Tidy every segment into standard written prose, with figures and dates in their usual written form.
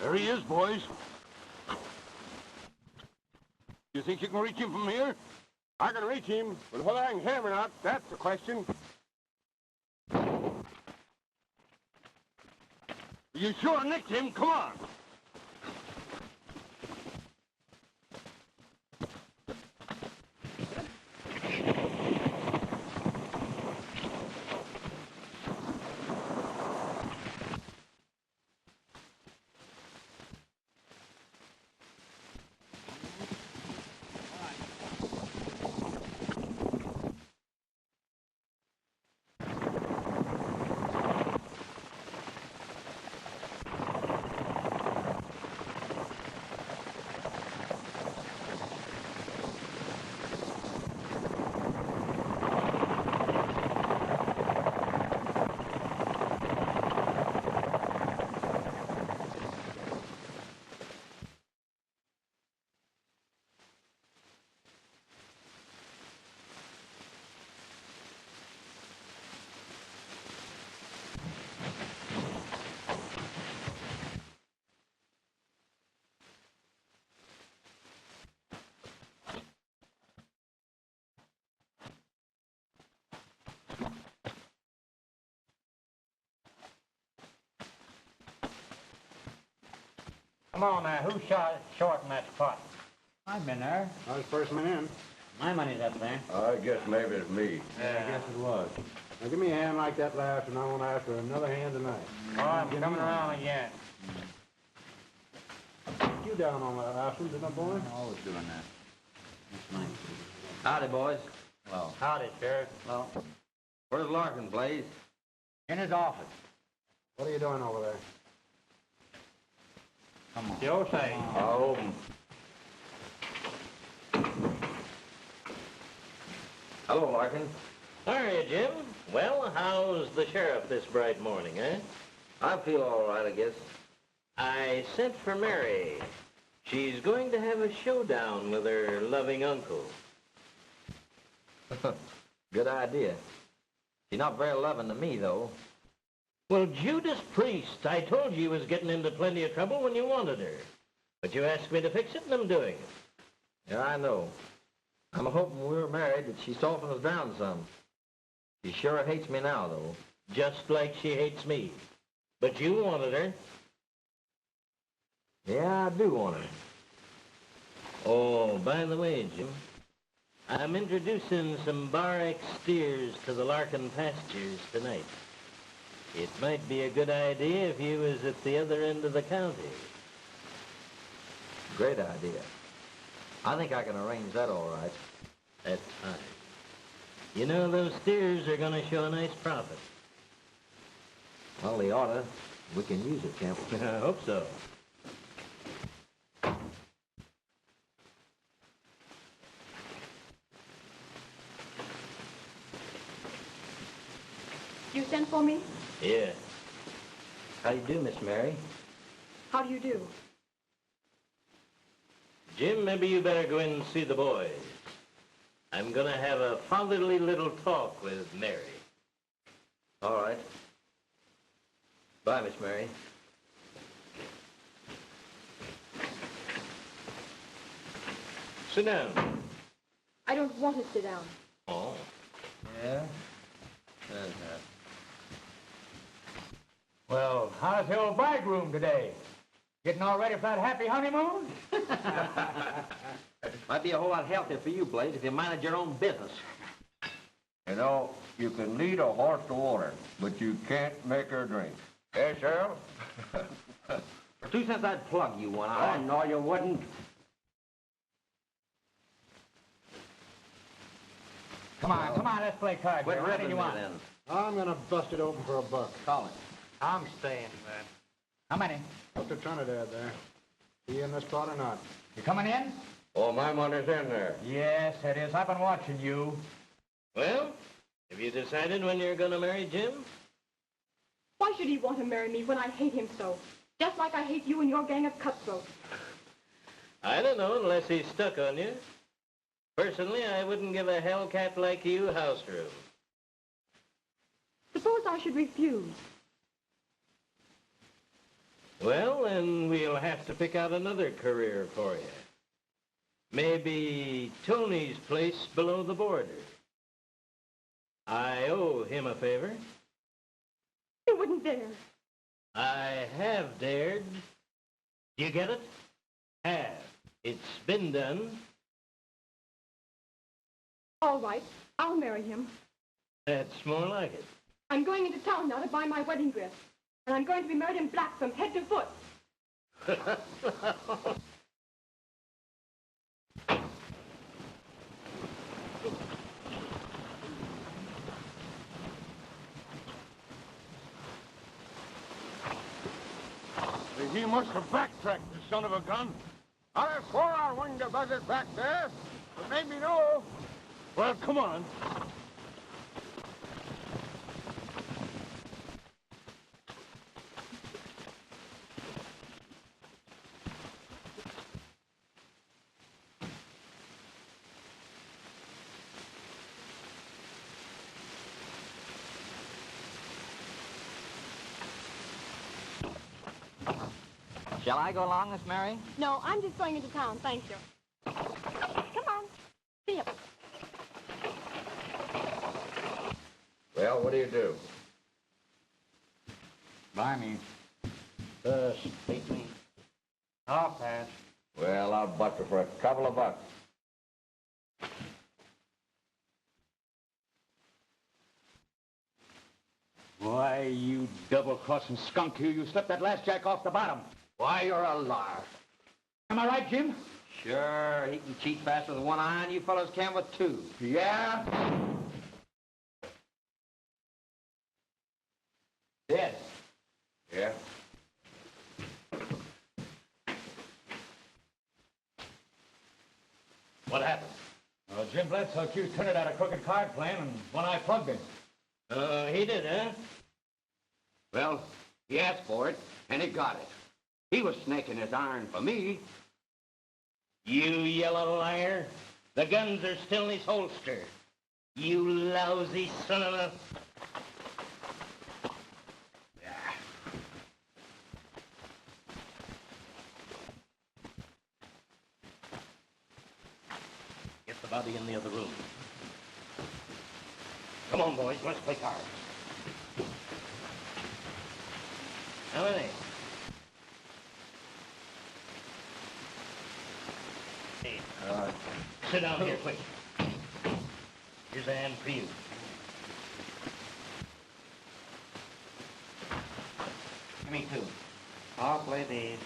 There he is, boys. You think you can reach him from here? I can reach him, but whether I can hit him or not, that's the question. You sure nicked him. Come on. Come on now, who's short in that spot? I've been there. I was first man in. My money's up there. I guess maybe it's me. Yeah, I guess it was. Now give me a hand like that last, and I won't ask for another hand tonight. Oh, I'm coming around again. You down on that last one, didn't I, boy? I'm always doing that. That's nice. Howdy, boys. Well, howdy, Sheriff. Well, where's Larkin, Blaze? In his office. What are you doing over there? Come on. Joe say. Oh. Hello, Larkin. How are you, Jim? Well, how's the sheriff this bright morning, eh? I feel all right, I guess. I sent for Mary. She's going to have a showdown with her loving uncle. Good idea. She's not very loving to me, though. Well, Judas Priest, I told you he was getting into plenty of trouble when you wanted her. But you asked me to fix it, and I'm doing it. Yeah, I know. I'm hoping when we were married that she softened us down some. She sure hates me now, though. Just like she hates me. But you wanted her. Yeah, I do want her. Oh, by the way, Jim, I'm introducing some Bar-X steers to the Larkin pastures tonight. It might be a good idea if you was at the other end of the county. Great idea. I think I can arrange that all right. That's fine. You know, those steers are going to show a nice profit. Well, they oughta. We can use it, can't we? I hope so. You sent for me? Yeah. How do you do, Miss Mary? How do you do? Jim, maybe you better go in and see the boys. I'm going to have a fatherly little talk with Mary. All right. Bye, Miss Mary. Sit down. I don't want to sit down. Oh. Yeah? Well, how's the old bridegroom today? Getting all ready for that happy honeymoon? Might be a whole lot healthier for you, Blaze, if you minded your own business. You know, you can lead a horse to water, but you can't make her drink. Yes, Sheriff? For 2 cents, I'd plug you one. Oh, no, you wouldn't. Come on, let's play cards. Quit How many ripping do me, you want? then. I'm gonna bust it open for $1. Call it. I'm staying, man. How many? Up to Trinidad there. Are you in this spot or not? You coming in? Oh, my money's in there. Yes, it is. I've been watching you. Well, have you decided when you're going to marry Jim? Why should he want to marry me when I hate him so? Just like I hate you and your gang of cutthroats. I don't know unless he's stuck on you. Personally, I wouldn't give a hellcat like you house room. Suppose I should refuse. Well, then we'll have to pick out another career for you. Maybe Tony's place below the border. I owe him a favor. You wouldn't dare. I have dared. Do you get it? Have. It's been done. All right, I'll marry him. That's more like it. I'm going into town now to buy my wedding dress. And I'm going to be married in black from head to foot. He must have backtracked, the son of a gun. I'd have swore I winged a buzzard back there, but made me know. Well, come on. Shall I go along, Miss Mary? No, I'm just going into town, thank you. Come on. See ya. Well, what do you do? Buy me. Take me. I'll pass. Well, I'll buck you for a couple of bucks. Why, you double-crossing skunk, you slipped that last jack off the bottom. Why, you're a liar. Am I right, Jim? Sure, he can cheat faster with one eye, and you fellows can with two. Yeah? Yes. Yeah? What happened? Well, Jim Bledsoe accused Turner of a crooked card playing, and one eye plugged him. He did, huh? Well, he asked for it, and he got it. He was snaking his iron for me. You yellow liar. The guns are still in his holster. You lousy son of a... Get the body in the other room. Come on, boys, let's play cards. How many? Hey, sit down here, quick. Here's a hand for you. Give me two. I'll play these.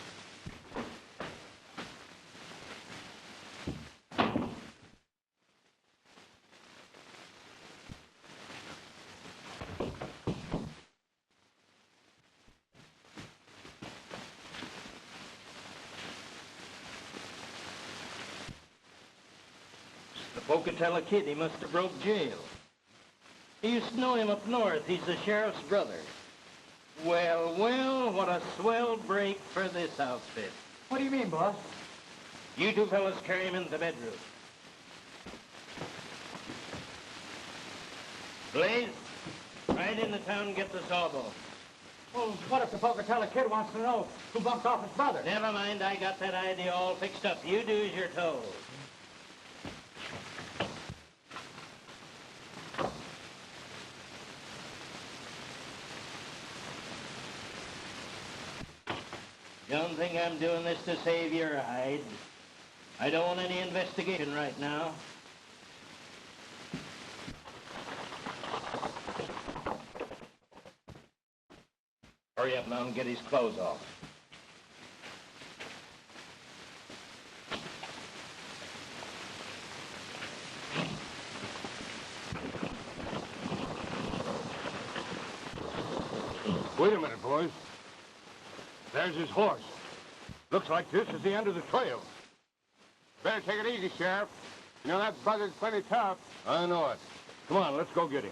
Pocatello kid, he must have broke jail. He used to know him up north. He's the sheriff's brother. Well, well, what a swell break for this outfit. What do you mean, boss? You two fellas carry him into the bedroom. Blaze, ride into town and get the sawbone. Well, what if the Pocatello kid wants to know who bumped off his brother? Never mind, I got that idea all fixed up. You do as you're told. Don't think I'm doing this to save your hide. I don't want any investigation right now. Hurry up now and get his clothes off. Wait a minute, boys. There's his horse. Looks like this is the end of the trail. Better take it easy, Sheriff. You know that buzzard's plenty tough. I know it. Come on, let's go get him.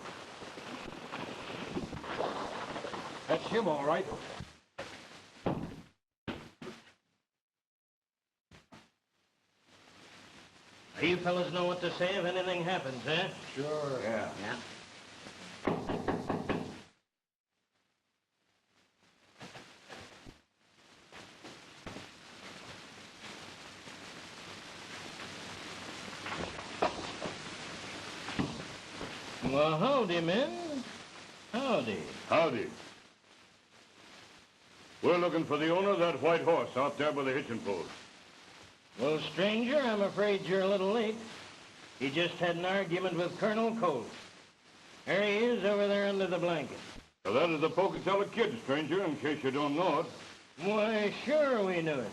That's him, all right. You fellas know what to say if anything happens, eh? Sure. Yeah. Yeah. Well, howdy, men. Howdy. Howdy. We're looking for the owner of that white horse out there by the hitching post. Well, stranger, I'm afraid you're a little late. He just had an argument with Colonel Colt. There he is over there under the blanket. Now, that is the Pocatello Kid, stranger, in case you don't know it. Why, sure we knew it.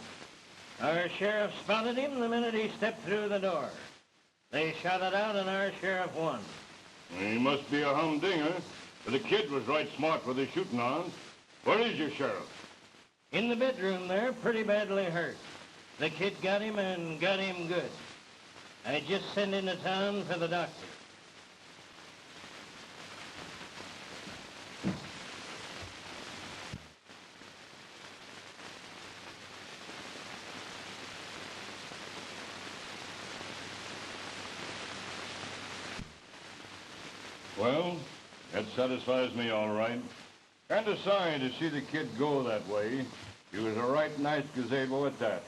Our sheriff spotted him the minute he stepped through the door. They shot it out and our sheriff won. He must be a humdinger. But the kid was right smart with his shooting arms. Where is your sheriff? In the bedroom there, pretty badly hurt. The kid got him and got him good. I just sent into town for the doctor. Well, that satisfies me all right. Kind of sorry to see the kid go that way. He was a right nice gazebo at that.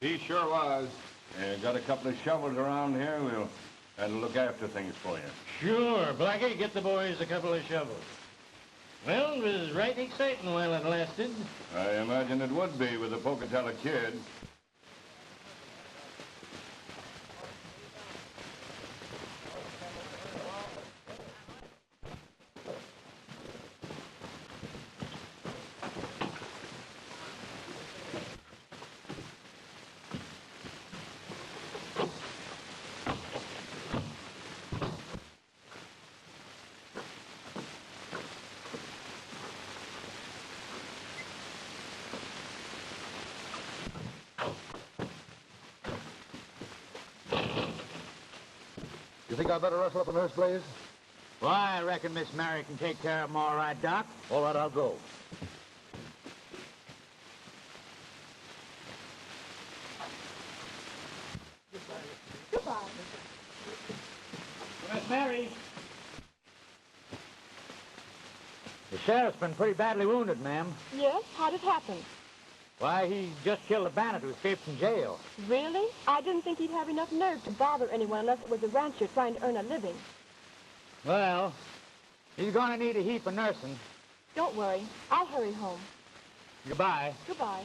He sure was. Got a couple of shovels around here. We'll have to look after things for you. Sure, Blackie, get the boys a couple of shovels. Well, it was right exciting while it lasted. I imagine it would be with the Pocatello Kid. You think I'd better rustle up a nurse, Blaze? Well, I reckon Miss Mary can take care of him all right, Doc. All right, I'll go. Goodbye. Miss Mary. The sheriff's been pretty badly wounded, ma'am. Yes? How'd it happen? Why, he just killed a bandit who escaped from jail. Really? I didn't think he'd have enough nerve to bother anyone unless it was a rancher trying to earn a living. Well, he's going to need a heap of nursing. Don't worry. I'll hurry home. Goodbye. Goodbye.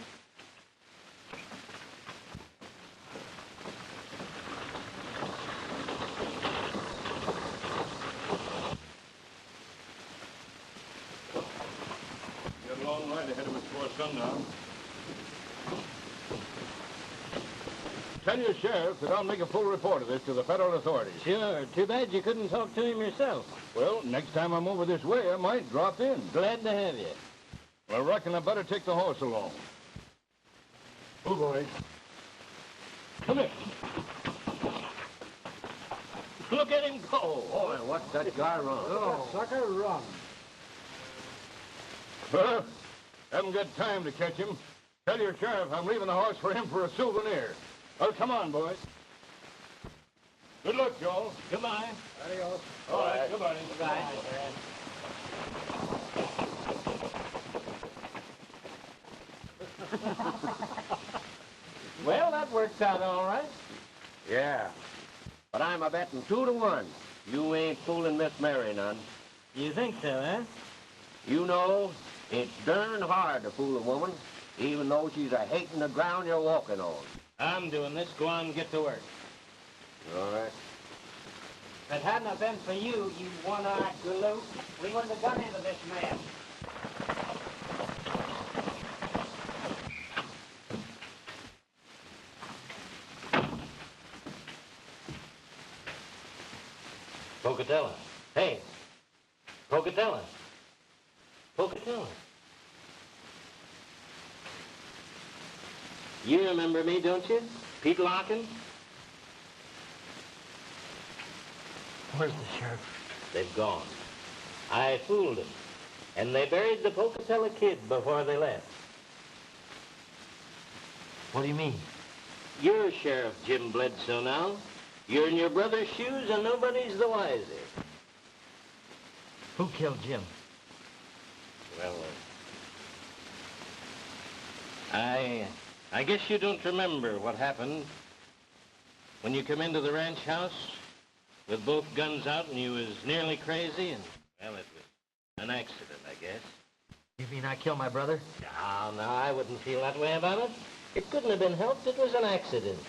Get along right ahead of us before sundown. Tell your sheriff that I'll make a full report of this to the federal authorities. Sure, too bad you couldn't talk to him yourself. Well, next time I'm over this way, I might drop in. Glad to have you. Well, I reckon I better take the horse along. Oh, boy. Come here. Look at him go. Boy, what's that guy run? Sucker, run. Well, haven't got time to catch him. Tell your sheriff I'm leaving the horse for him for a souvenir. Well, come on, boys. Good luck, Joel. Goodbye. Adios. All right, goodbye. Goodbye. Well, that works out all right. Yeah. But I'm a betting 2 to 1. You ain't fooling Miss Mary none. You think so, huh? You know, it's darn hard to fool a woman, even though she's a hating the ground you're walking on. I'm doing this. Go on and get to work. All right. If it hadn't have been for you, you one-eyed galoot, we wouldn't have got into this mess. Pocatello. Hey. Pocatello. Pocatello. You remember me, don't you? Pete Larkin? Where's the sheriff? They've gone. I fooled them. And they buried the Pocatello Kid before they left. What do you mean? You're Sheriff Jim Bledsoe now. You're in your brother's shoes and nobody's the wiser. Who killed Jim? Well, I guess you don't remember what happened when you come into the ranch house with both guns out and you was nearly crazy and, well, it was an accident, I guess. You mean I killed my brother? No, I wouldn't feel that way about it. It couldn't have been helped. It was an accident.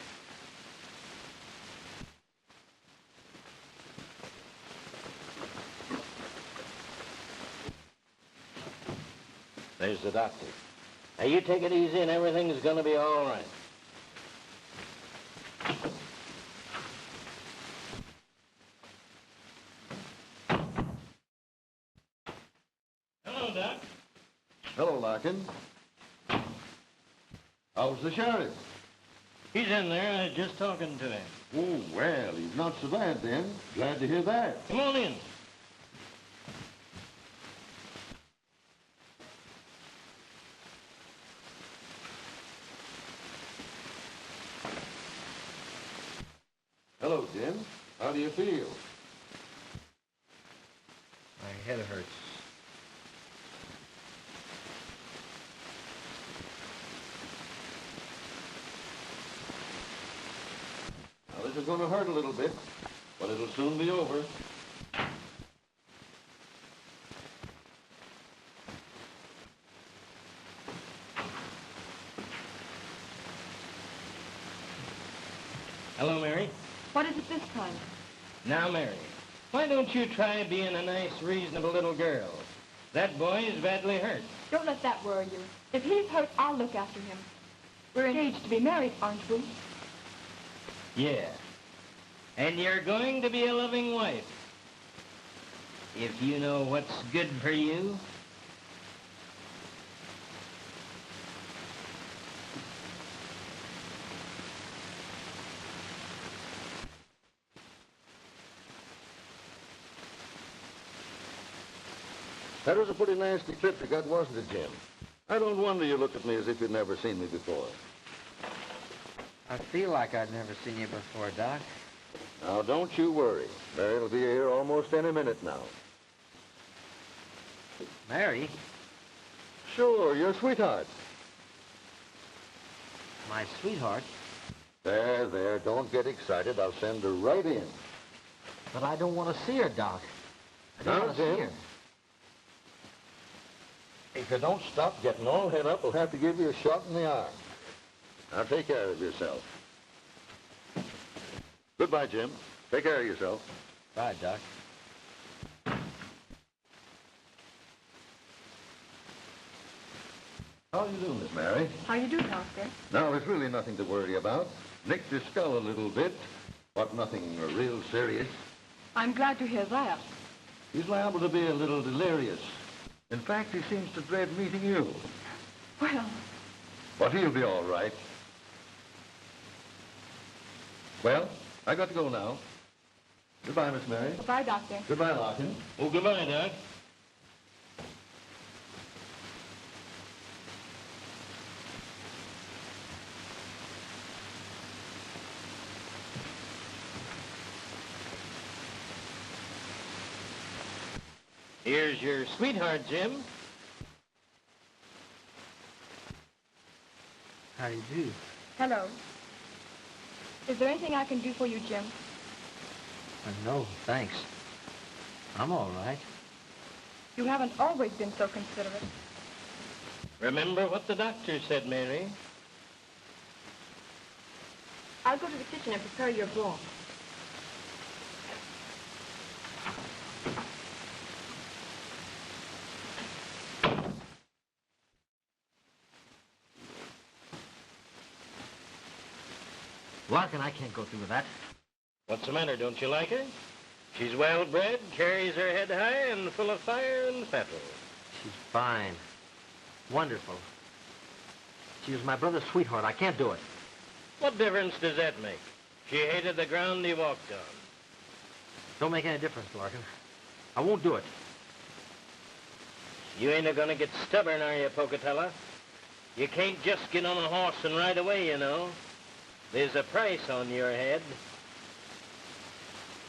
There's the doctor. Now, you take it easy and everything's gonna be all right. Hello, Doc. Hello, Larkin. How's the sheriff? He's in there. I was just talking to him. Oh, well, he's not so bad then. Glad to hear that. Come on in. Hello, Jim. How do you feel? My head hurts. Now, this is going to hurt a little bit, but it'll soon be over. Hello, Mary. What is it this time? Now, Mary, why don't you try being a nice, reasonable little girl? That boy is badly hurt. Don't let that worry you. If he's hurt, I'll look after him. We're engaged to be married, aren't we? Yeah. And you're going to be a loving wife. If you know what's good for you. That was a pretty nasty trip you got, wasn't it, Jim? I don't wonder you look at me as if you'd never seen me before. I feel like I'd never seen you before, Doc. Now, don't you worry. Mary'll be here almost any minute now. Mary? Sure, your sweetheart. My sweetheart? There, don't get excited. I'll send her right in. But I don't want to see her, Doc. I don't Now, want to Jim. see her. If you don't stop getting all head up, we'll have to give you a shot in the arm. Now, take care of yourself. Goodbye, Jim. Take care of yourself. Bye, Doc. How do you do, Miss Mary? How you do, Doctor? Now, there's really nothing to worry about. Nicked his skull a little bit, but nothing real serious. I'm glad to hear that. He's liable to be a little delirious. In fact, he seems to dread meeting you. Well, But he'll be all right. Well, I got to go now. Goodbye, Miss Mary. goodbye, Doctor. Goodbye, Larkin. Oh, goodbye, Doc. Here's your sweetheart, Jim. How do you do? Hello. Is there anything I can do for you, Jim? No, thanks. I'm all right. You haven't always been so considerate. Remember what the doctor said, Mary. I'll go to the kitchen and prepare your broth. Larkin, I can't go through with that. What's the matter? Don't you like her? She's well-bred, carries her head high, and full of fire and fettle. She's fine. Wonderful. She was my brother's sweetheart. I can't do it. What difference does that make? She hated the ground he walked on. Don't make any difference, Larkin. I won't do it. You ain't gonna get stubborn, are you, Pocatello? You can't just get on a horse and ride away, you know. There's a price on your head.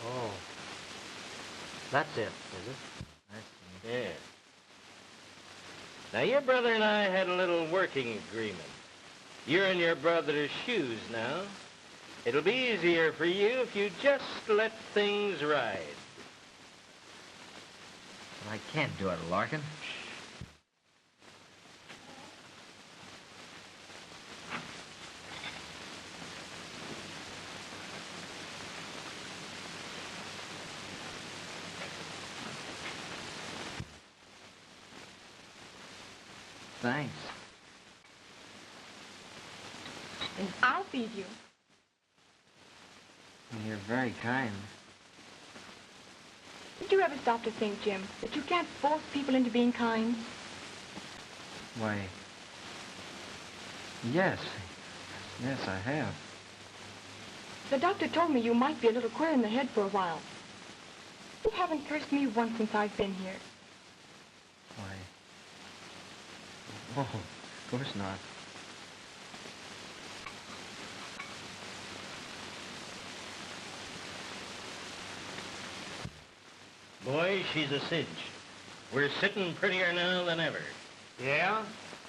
Oh. That's it, is it? I see. Yeah. Now, your brother and I had a little working agreement. You're in your brother's shoes now. It'll be easier for you if you just let things ride. I can't do it, Larkin. Thanks. And I'll feed you. You're very kind. Did you ever stop to think, Jim, that you can't force people into being kind? Why, yes. Yes, I have. The doctor told me you might be a little queer in the head for a while. You haven't cursed me once since I've been here. Why? Oh, of course not. Boy, she's a cinch. We're sitting prettier now than ever. Yeah?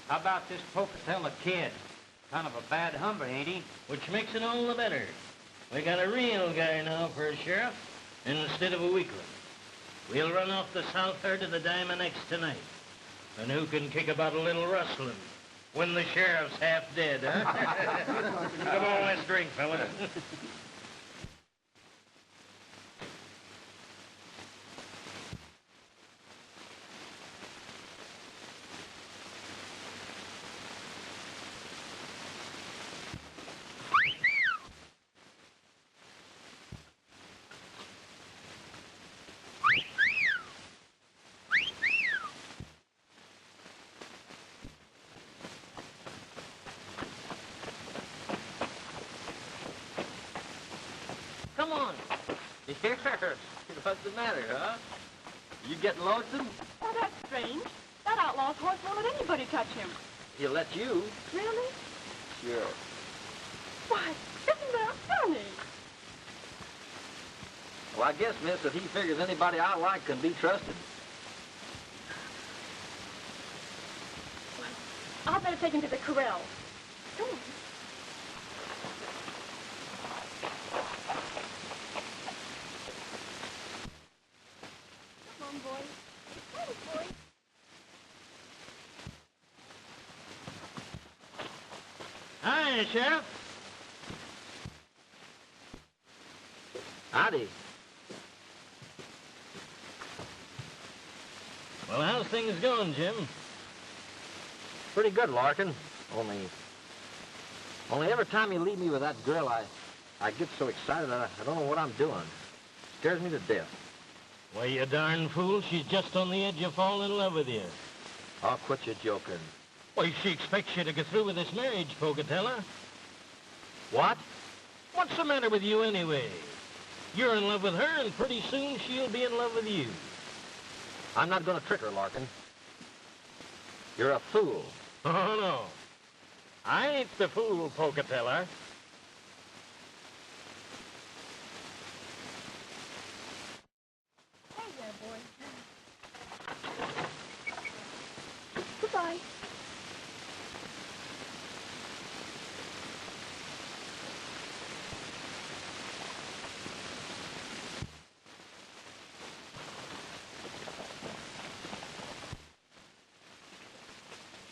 How about this Pocatello kid? Kind of a bad humber, ain't he? Which makes it all the better. We got a real guy now for a sheriff instead of a weakling. We'll run off the south herd of the Diamond X tonight. And who can kick about a little rustling when the sheriff's half dead, huh? Come on, let's drink, fellas. Come on. Here. What's the matter, huh? You getting lonesome? Oh, that's strange. That outlaw's horse won't let anybody touch him. He'll let you. Really? Sure. Why, isn't that funny? Well, I guess, miss, if he figures anybody I like can be trusted. Well, I'll better take him to the corral. Come on. Come on, boy. Come on, boy. Hi, Sheriff. Howdy. Well, how's things going, Jim? Pretty good, Larkin. Only every time you leave me with that girl, I get so excited I don't know what I'm doing. Scares me to death. Why, you darn fool, she's just on the edge of falling in love with you. I'll quit your joking. Why, she expects you to go through with this marriage, Pocatello. What? What's the matter with you anyway? You're in love with her, and pretty soon she'll be in love with you. I'm not going to trick her, Larkin. You're a fool. Oh, no. I ain't the fool, Pocatello. Hey there, boy. Goodbye.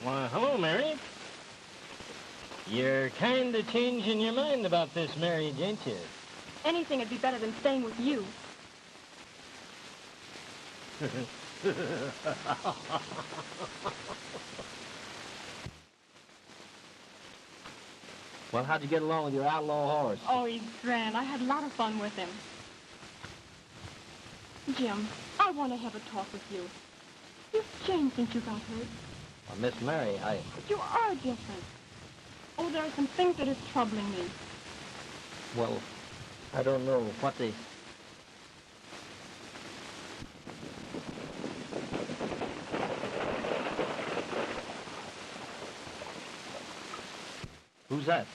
Why, hello, Mary. You're kind of changing your mind about this marriage, ain't you? Anything would be better than staying with you. Well, how'd you get along with your outlaw horse? Oh, he's grand. I had a lot of fun with him. Jim, I want to have a talk with you. You've changed since you got hurt. Well, Miss Mary, But you are different. Oh, there are some things that are troubling me. Well, I don't know what they... Who's that?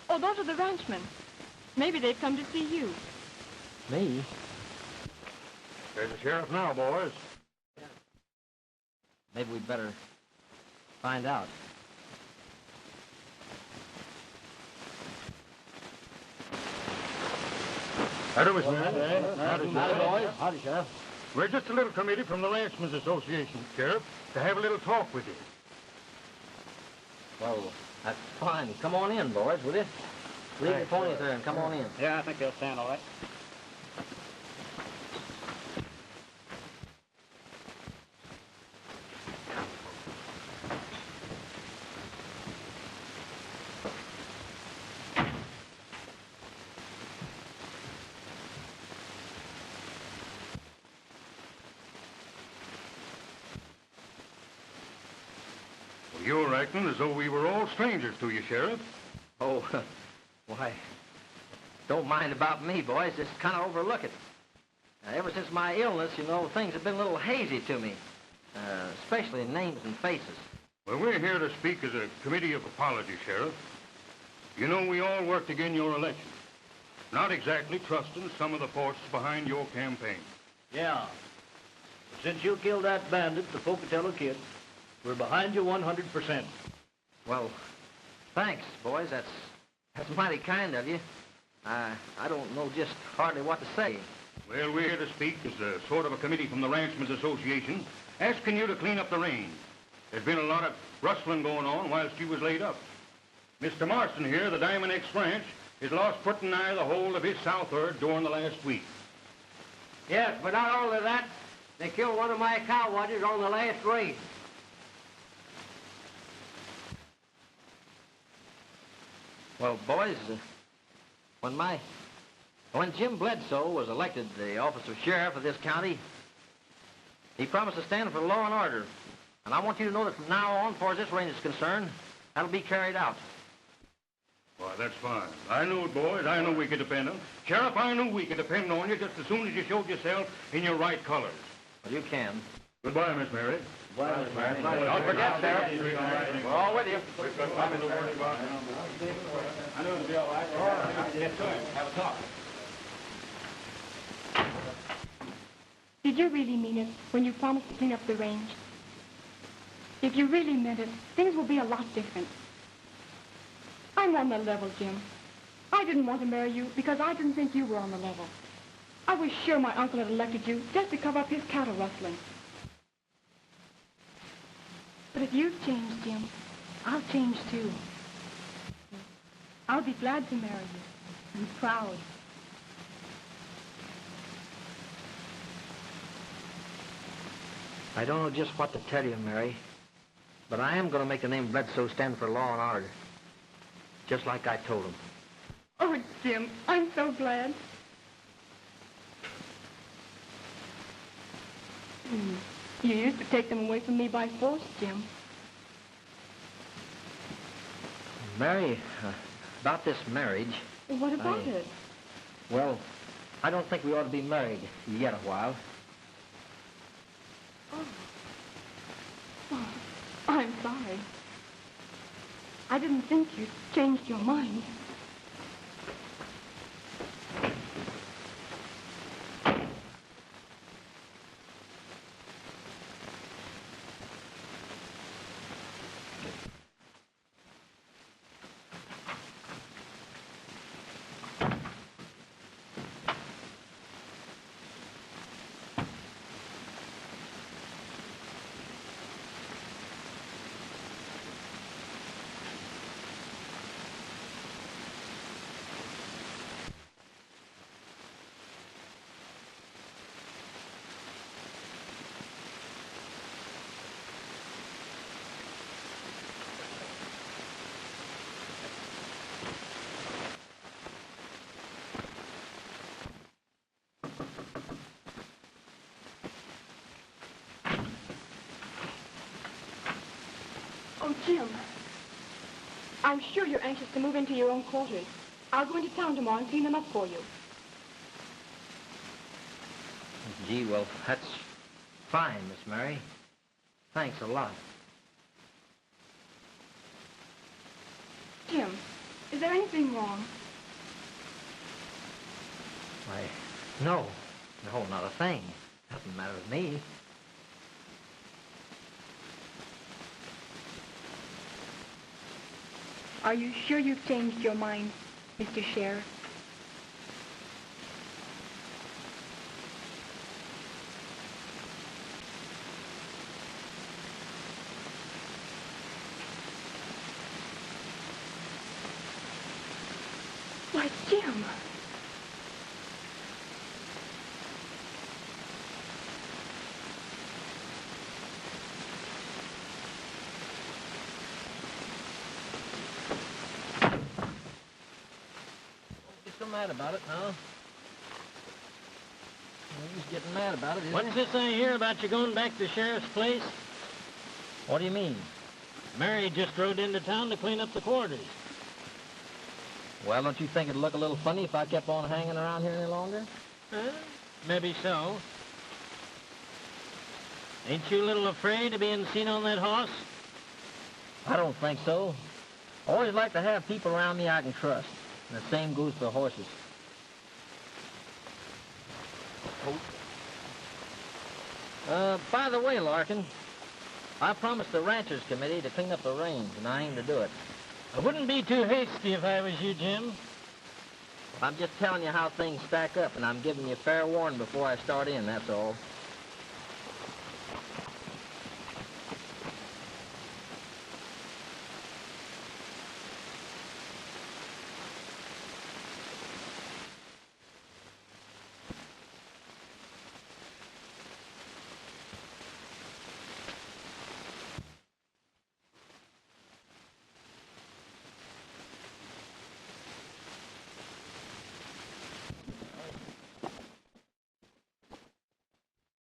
Oh, those are the ranchmen. Maybe they've come to see you. Me? There's the sheriff now, boys. Maybe we'd better find out. Howdy, Miss Maynard. Howdy, boys. Howdy, Sheriff. We're just a little committee from the Ranchmen's Association, Sheriff, to have a little talk with you. Well, that's fine. Come on in, boys, will you? Leave your ponies there and come on in. Yeah, I think they'll stand all right. You're acting as though we were all strangers to you, Sheriff. Oh, why, don't mind about me, boys. Just kind of overlook it. Ever since my illness, you know, things have been a little hazy to me, especially names and faces. Well, we're here to speak as a committee of apology, Sheriff. You know, we all worked again your election. Not exactly trusting some of the forces behind your campaign. Yeah. Since you killed that bandit, the Pocatello kid, we're behind you 100%. Well, thanks, boys. That's mighty kind of you. I don't know just hardly what to say. Well, we're here to speak as a sort of a committee from the Ranchmen's Association, asking you to clean up the range. There's been a lot of rustling going on whilst you was laid up. Mr. Marston here, the Diamond X Ranch, has lost pretty nigh the whole of his south herd during the last week. Yes, but not only that, they killed one of my cow watchers on the last raid. Well, boys, when Jim Bledsoe was elected the office of sheriff of this county, he promised to stand for law and order. And I want you to know that from now on, as far as this range is concerned, that'll be carried out. Why, that's fine. I knew it, boys. I knew we could depend on. Sheriff, I knew we could depend on you just as soon as you showed yourself in your right colors. Well, you can. Goodbye, Miss Mary. Goodbye, Miss Mary. Don't forget, Sheriff. We're all with you. I knew it'd be all right. All right. Get to him. Have a talk. Did you really mean it when you promised to clean up the range? If you really meant it, things will be a lot different. I'm on the level, Jim. I didn't want to marry you because I didn't think you were on the level. I was sure my uncle had elected you just to cover up his cattle rustling. But if you've changed, Jim, I'll change too. I'll be glad to marry you and proud. I don't know just what to tell you, Mary, but I am going to make the name Bledsoe stand for law and order, just like I told him. Oh, Jim, I'm so glad. You used to take them away from me by force, Jim. Mary, about this marriage... What about it? Well, I don't think we ought to be married yet a while. Oh, I'm sorry. I didn't think you'd changed your mind. Oh, Jim, I'm sure you're anxious to move into your own quarters. I'll go into town tomorrow and clean them up for you. Gee, well, that's fine, Miss Mary. Thanks a lot. Jim, is there anything wrong? Why, no. No, not a thing. Doesn't matter to me. Are you sure you've changed your mind, Mr. Sheriff? Why, Jim. Get so mad about it, huh? He's getting mad about it, isn't What's this I hear about you going back to Sheriff's place? What do you mean? Mary just rode into town to clean up the quarters. Well, don't you think it'd look a little funny if I kept on hanging around here any longer? Maybe so. Ain't you a little afraid of being seen on that horse? I don't think so. I always like to have people around me I can trust. And the same goes for horses. By the way, Larkin, I promised the Ranchers Committee to clean up the range, and I aim to do it. I wouldn't be too hasty if I was you, Jim. I'm just telling you how things stack up, and I'm giving you fair warning before I start in, that's all.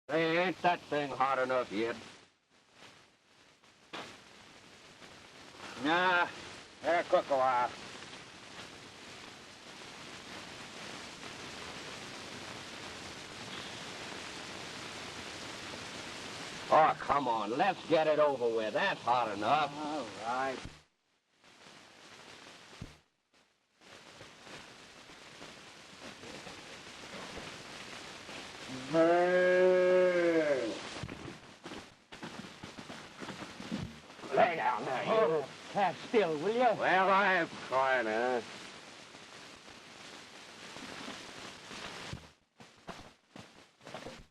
Hey, ain't that thing hot enough yet? Nah, let it cook a while. Oh, come on, let's get it over with. That's hot enough. All right. Lay down there, you. Oh, cat still, will you? Well, I'm trying, huh?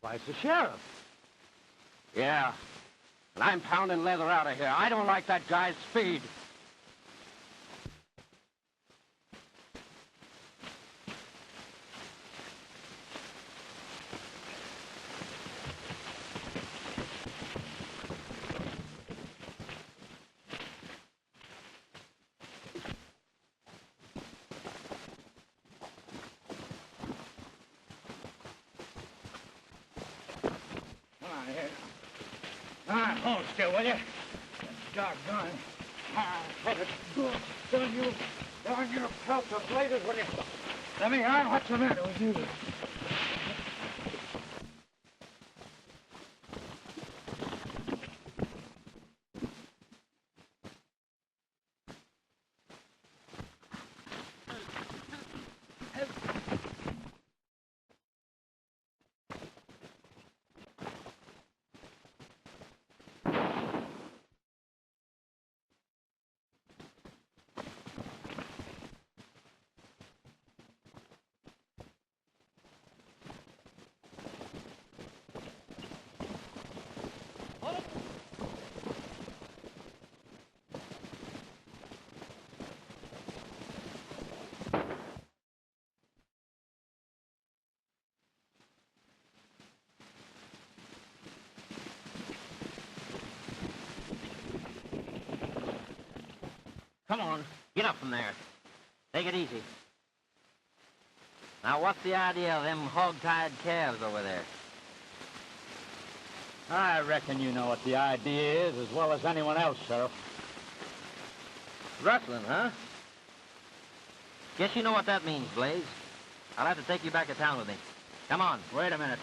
Why, it's the sheriff. Yeah. And I'm pounding leather out of here. I don't like that guy's speed. Come on here. Hold still, will you? Doggone. Let it go. Darn you pelt of blazes, will you? Let me on. What's the matter with you? Come on, get up from there. Take it easy. Now, what's the idea of them hog-tied calves over there? I reckon you know what the idea is as well as anyone else, Sheriff. Rustling, huh? Guess you know what that means, Blaze. I'll have to take you back to town with me. Come on. Wait a minute.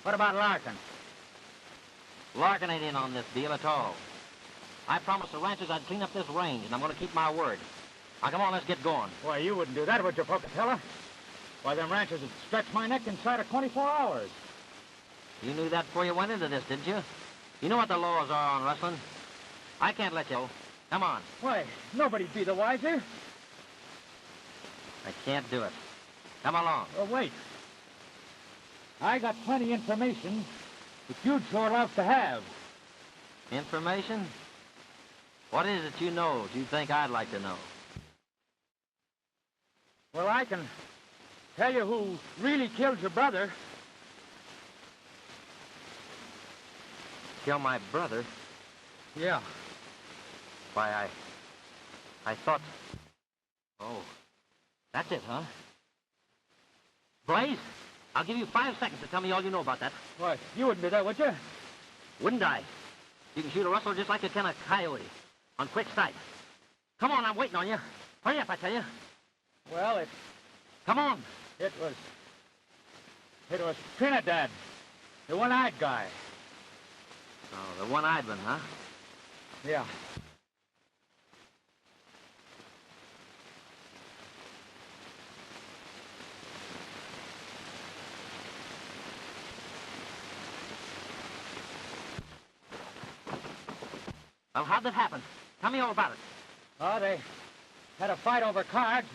What about Larkin? Larkin ain't in on this deal at all. I promised the ranchers I'd clean up this range, and I'm going to keep my word. Now, come on, let's get going. Why, you wouldn't do that, would you, Pocatello? Why, them ranchers would stretch my neck inside of 24 hours. You knew that before you went into this, didn't you? You know what the laws are on rustling. I can't let you. Come on. Why, nobody'd be the wiser. I can't do it. Come along. Oh, wait. I got plenty information that you'd sure love to have. Information? What is it you know that you think I'd like to know? Well, I can tell you who really killed your brother. Kill my brother? Yeah. Why, I thought... Oh, that's it, huh? Blaze, I'll give you 5 seconds to tell me all you know about that. What? You wouldn't do that, would you? Wouldn't I? You can shoot a rustler just like you can a coyote. On quick sight. Come on, I'm waiting on you. Hurry up, I tell you. Well, Come on. It was Trinidad, the one-eyed guy. Oh, the one-eyed one, huh? Yeah. Well, how'd that happen? Tell me all about it. Oh, they had a fight over cards.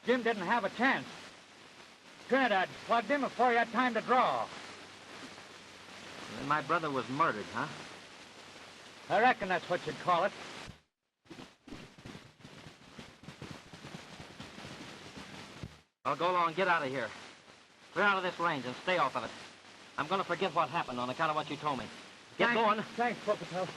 Jim didn't have a chance. Trinidad plugged him before he had time to draw. And my brother was murdered, huh? I reckon that's what you'd call it. Well, go along, get out of here. Clear out of this range and stay off of it. I'm going to forget what happened on account of what you told me. Get going. Thanks, Pocatello.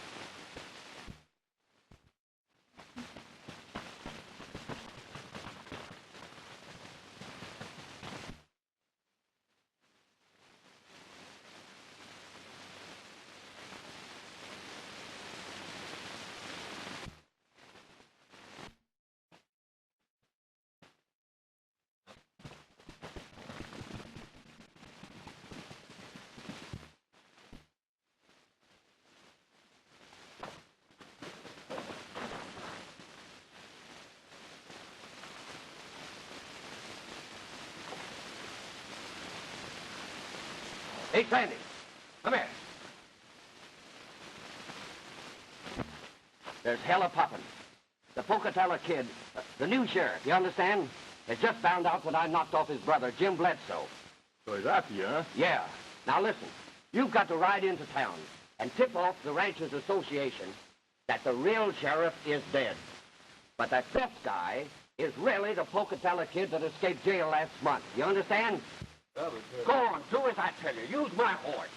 Hey, Sandy, come here. There's hella poppin'. The Pocatello kid, the new sheriff, you understand, has just found out that I knocked off his brother, Jim Bledsoe. So he's after you, huh? Yeah. Now listen, you've got to ride into town and tip off the Ranchers Association that the real sheriff is dead. But that fifth guy is really the Pocatello kid that escaped jail last month. You understand? Go on, do as I tell you. Use my horse.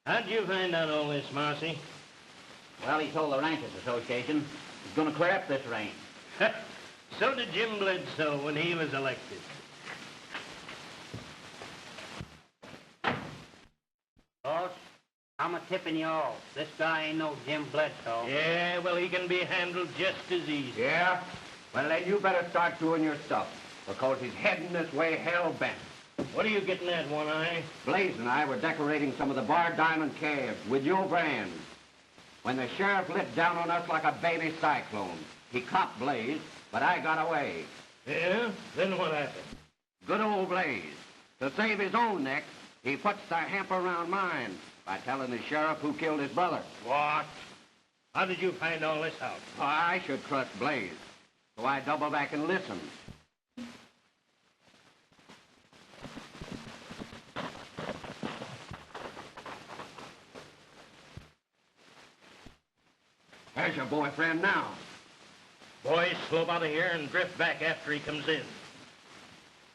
How'd you find out all this, Marcy? Well, he told the Ranchers Association he's going to clear up this range. So did Jim Bledsoe when he was elected. Boss, I'm a tipping you all. This guy ain't no Jim Bledsoe. Yeah, well, he can be handled just as easy. Yeah? Well, then you better start doing your stuff, because he's heading this way hell-bent. What are you getting at, One Eye? Blaze and I were decorating some of the Bar Diamond calves with your brand when the sheriff lit down on us like a baby cyclone. He caught Blaze, but I got away. Yeah? Then what happened? Good old Blaze. To save his own neck, he puts the hamper around mine by telling the sheriff who killed his brother. What? How did you find all this out? Oh, I should trust Blaze. So I double back and listen. There's your boyfriend now. Boys, slope out of here and drift back after he comes in.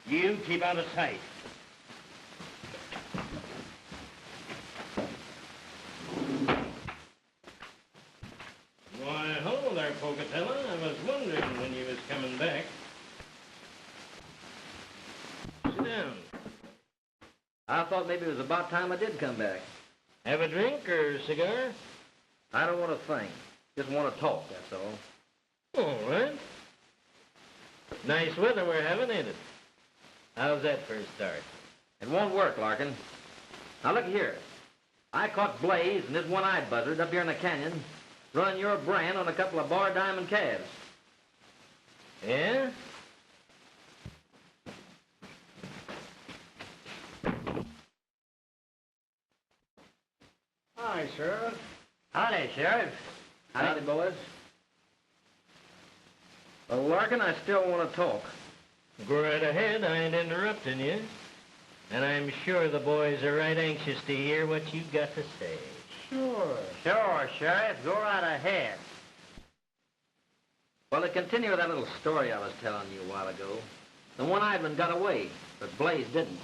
You keep out of sight. Why, hello there, Pocatello. I was wondering when you was coming back. Sit down. I thought maybe it was about time I did come back. Have a drink or a cigar? I don't want to think. Just want to talk, that's all. All right. Nice weather we're having, ain't it? How's that for a start? It won't work, Larkin. Now, look here. I caught Blaze and this one-eyed buzzard up here in the canyon running your brand on a couple of Bar Diamond calves. Yeah? Hi, Sheriff. Howdy, Sheriff. Howdy, boys. Well, Larkin, I still want to talk. Go right ahead. I ain't interrupting you. And I'm sure the boys are right anxious to hear what you've got to say. Sure, Sheriff. Go right ahead. Well, to continue with that little story I was telling you a while ago, the one-eyed one got away, but Blaze didn't.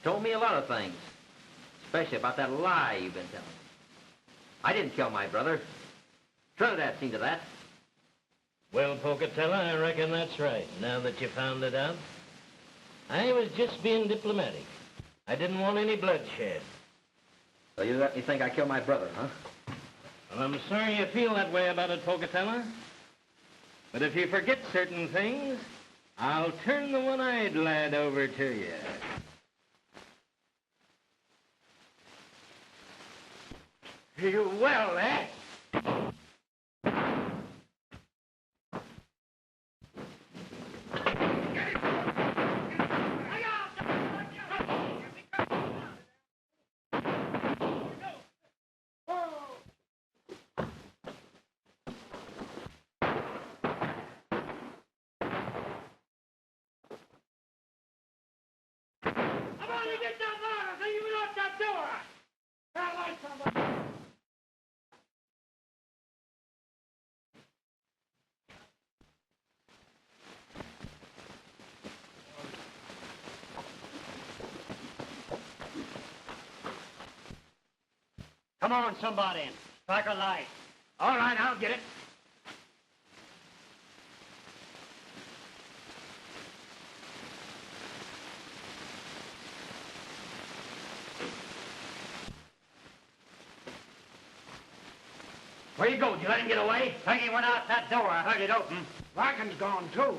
Told me a lot of things, especially about that lie you've been telling. I didn't kill my brother. Trinidad seen to that. Well, Pocatello, I reckon that's right, now that you found it out. I was just being diplomatic. I didn't want any bloodshed. So you let me think I killed my brother, huh? Well, I'm sorry you feel that way about it, Pocatello. But if you forget certain things, I'll turn the one-eyed lad over to you. You will, eh? Come on, somebody. Strike a light. All right, I'll get it. Where you go? Did you let him get away? I think he went out that door. I heard it open. Larkin's gone, too.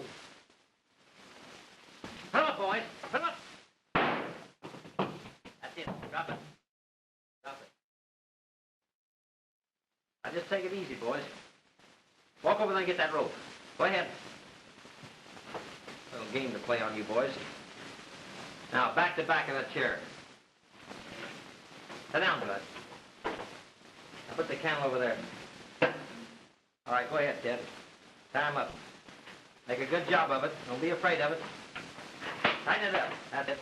Fill up, boys. Fill up. That's it. Drop it. Drop it. Now, just take it easy, boys. Walk over there and get that rope. Go ahead. Little game to play on you, boys. Now, back to back in that chair. Sit down, Bud. Now, put the candle over there. All right, go ahead, Ted. Tie him up. Make a good job of it. Don't be afraid of it. Tighten it up. That's it.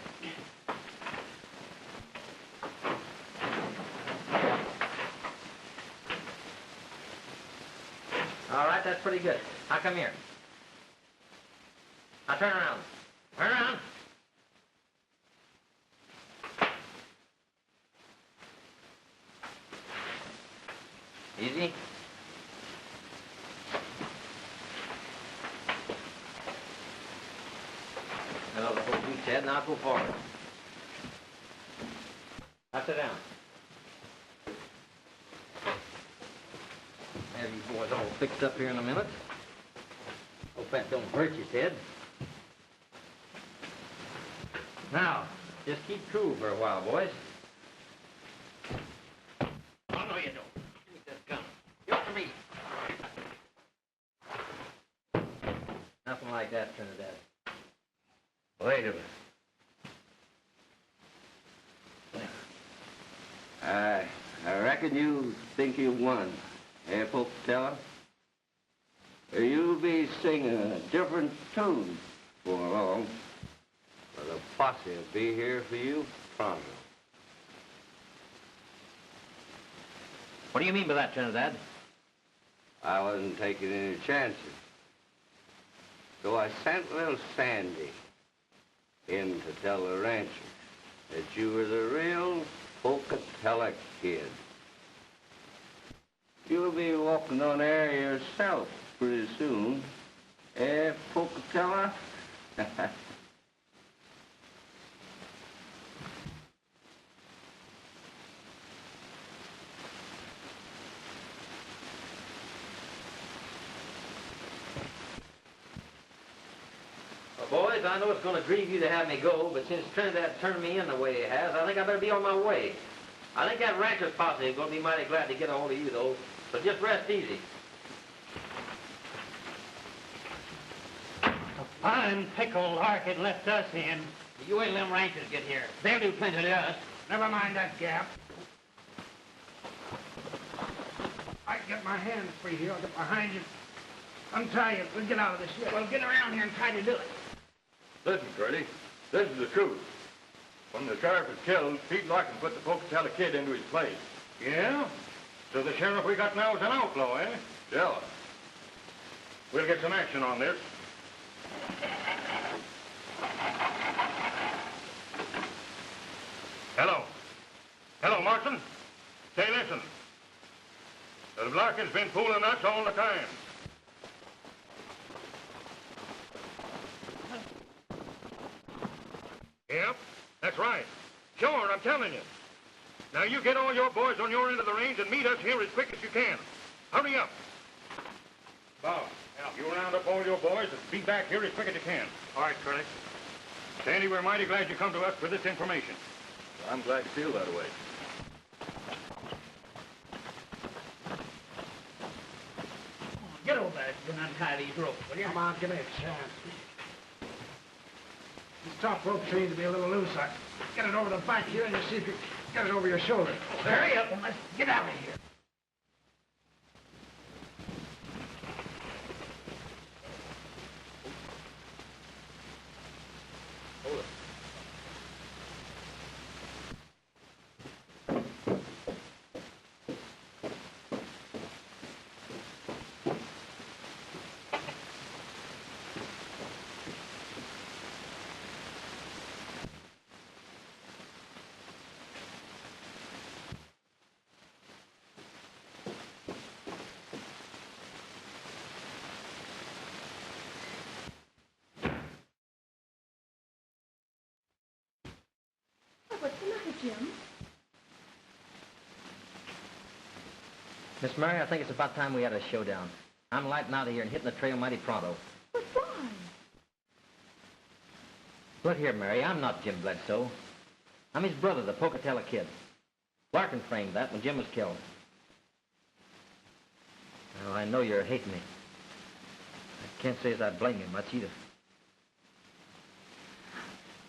All right, that's pretty good. Now, come here. Now, turn around. Turn around. Easy. Now, the whole beach head. Now, go forward. Now, sit down. Have you boys all fixed up here in a minute. Hope that don't hurt you, Ted. Now, just keep cool for a while, boys. Oh, no, you don't. Give me that gun. Give it to me. Nothing like that, Trinidad. Wait a minute. I reckon you think you won, eh, Pocatello? You'll be singing a different tune for long. But the posse will be here for you pronto. What do you mean by that, Trinidad? I wasn't taking any chances. So I sent little Sandy in to tell the rancher that you were the real Pocatello kid. You'll be walking on air yourself pretty soon, eh, Pocatello? Well, boys, I know it's going to grieve you to have me go, but since Trinidad turned me in the way he has, I think I better be on my way. I think that rancher's posse is going to be mighty glad to get a hold of you, though, so just rest easy. A fine pickle Larkin left us in. You wait till them ranchers get here. They'll do plenty to us. Never mind that gap. I can get my hands free here. I'll get behind you. Untie you. We'll get out of this here. Well, get around here and try to do it. Listen, Curly, this is the truth. When the sheriff was killed, Pete Larkin put the Pocatello kid into his place. Yeah? So the sheriff we got now is an outlaw, eh? Yeah. We'll get some action on this. Hello. Hello, Martin. Say, listen. The Larkin's been fooling us all the time. Yep, that's right. Sure, I'm telling you. Now, you get all your boys on your end of the range and meet us here as quick as you can. Hurry up. Bob, you round up all your boys and be back here as quick as you can. All right, Curly. Sandy, we're mighty glad you come to us for this information. I'm glad to feel that way. Get over there and untie these ropes, will you? Come on, give me a chance. These top ropes seem to be a little loose. I get it over the back here, and you see if you get it over your shoulder. Hurry up and let's get out of here. What's the matter, Jim? Miss Mary, I think it's about time we had a showdown. I'm lighting out of here and hitting the trail mighty pronto. But why? Look here, Mary, I'm not Jim Bledsoe. I'm his brother, the Pocatello kid. Larkin framed that when Jim was killed. Well, I know you're hating me. I can't say as I blame you much either.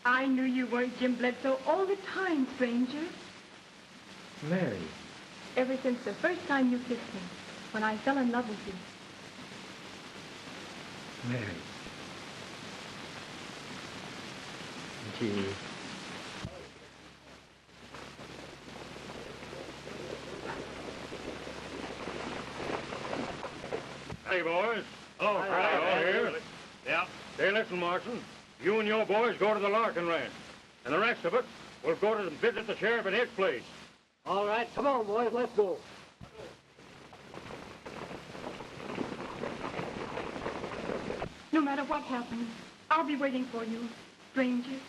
I knew you weren't Jim Bledsoe all the time, stranger. Mary. Ever since the first time you kissed me, when I fell in love with you. Mary. Gee. Hey, boys. Hello, Curly. All here. Yeah. Hey, listen, Marson. You and your boys go to the Larkin ranch. And the rest of it, we'll go to visit the sheriff at his place. All right, come on, boys, let's go. No matter what happens, I'll be waiting for you, stranger.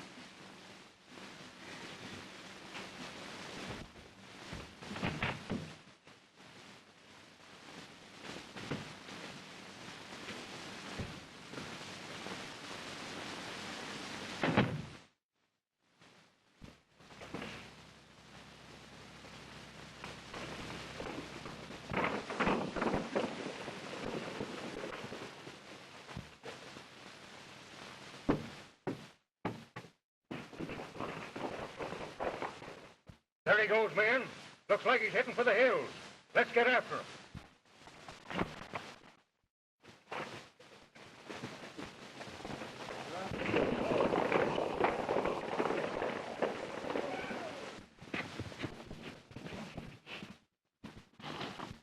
There he goes, man. Looks like he's heading for the hills. Let's get after him.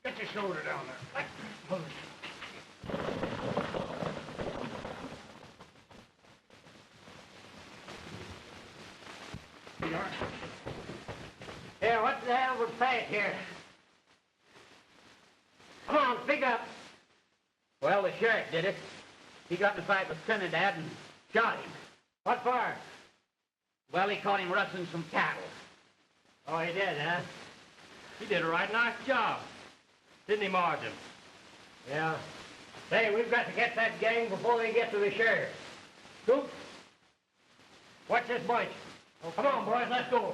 Get your shoulder down there. Hold it. Here you are. Here, what the hell was Pat here? Come on, speak up. Well, the sheriff did it. He got in a fight with Trinidad and shot him. What for? Well, he caught him rustling some cattle. Oh, he did, huh? He did a right nice job. Didn't he, Martin? Yeah. Say, we've got to get that gang before they get to the sheriff. Scoop, watch this bunch. Okay. Come on, boys, let's go.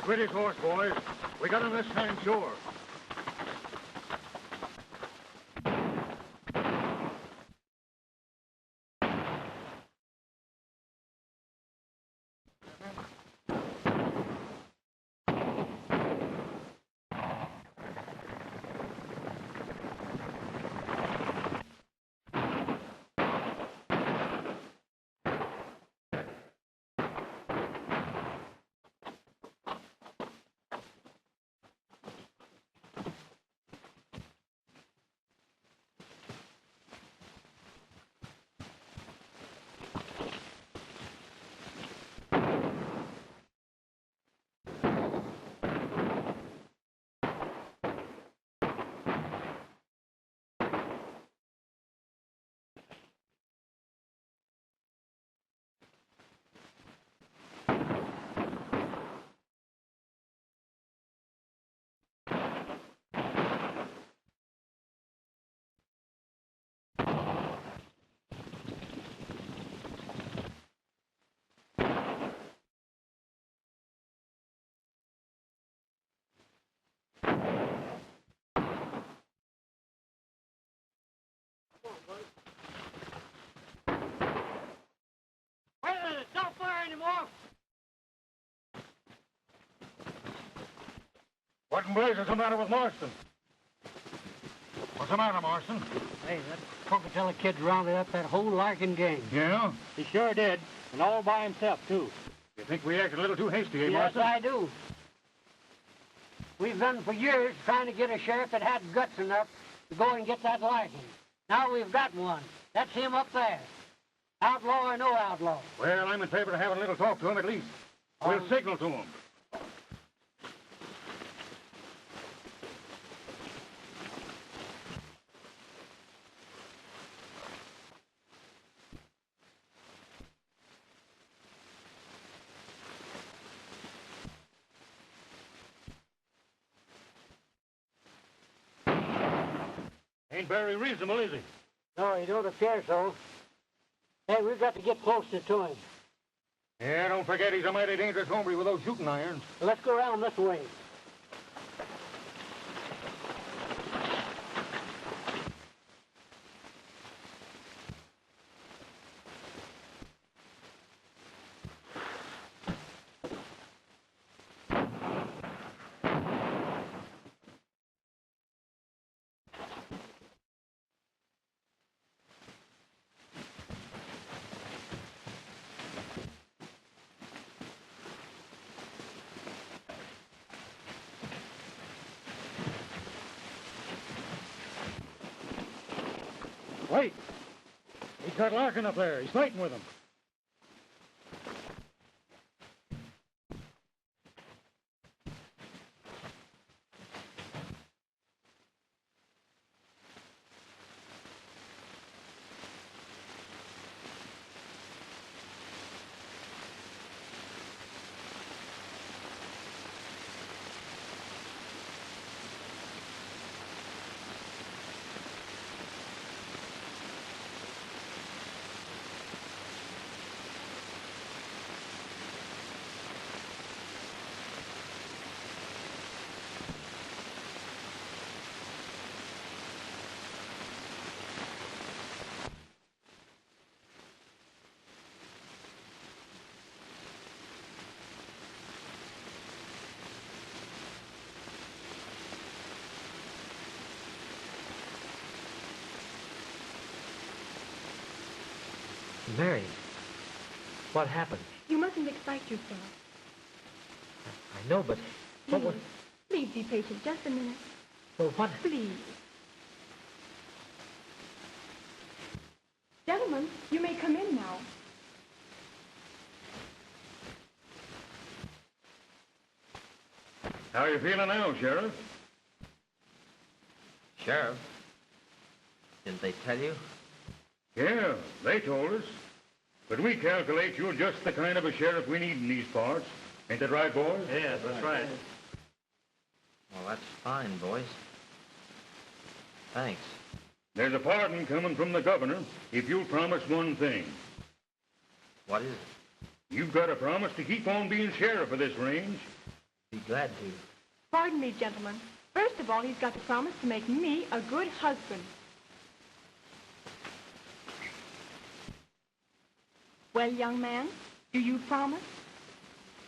quit his horse, boys. We got him this time, sure. Wait a minute, don't fire anymore. What in blazes is the matter with Marston? What's the matter, Marston? Hey, that Pocatello kid rounded up that whole Larkin gang. Yeah? He sure did, and all by himself, too. You think we acted a little too hasty, eh, Yes, Marston? I do. We've been for years trying to get a sheriff that had guts enough to go and get that Larkin. Now we've got one. That's him up there. Outlaw or no outlaw. Well, I'm in favor of having a little talk to him at least. We'll signal to him. Ain't very reasonable, is he? No, he don't appear so. Hey, we've got to get closer to him. Yeah, don't forget he's a mighty dangerous hombre with those shooting irons. Well, let's go around this way. Wait! He's got Larkin up there. He's fighting with him. Mary, what happened? You mustn't excite yourself. I know, but what was... Please be patient just a minute. Well, what... Please. Gentlemen, you may come in now. How are you feeling now, Sheriff? Sheriff? Didn't they tell you? Yeah, they told us. But we calculate you're just the kind of a sheriff we need in these parts. Ain't that right, boys? Yeah, that's right. Well, that's fine, boys. Thanks. There's a pardon coming from the governor if you'll promise one thing. What is it? You've got to promise to keep on being sheriff of this range. Be glad to. Pardon me, gentlemen. First of all, he's got to promise to make me a good husband. Well, young man, do you promise?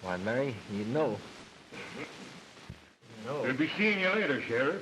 Why, Mary, you know. We'll be seeing you later, Sheriff.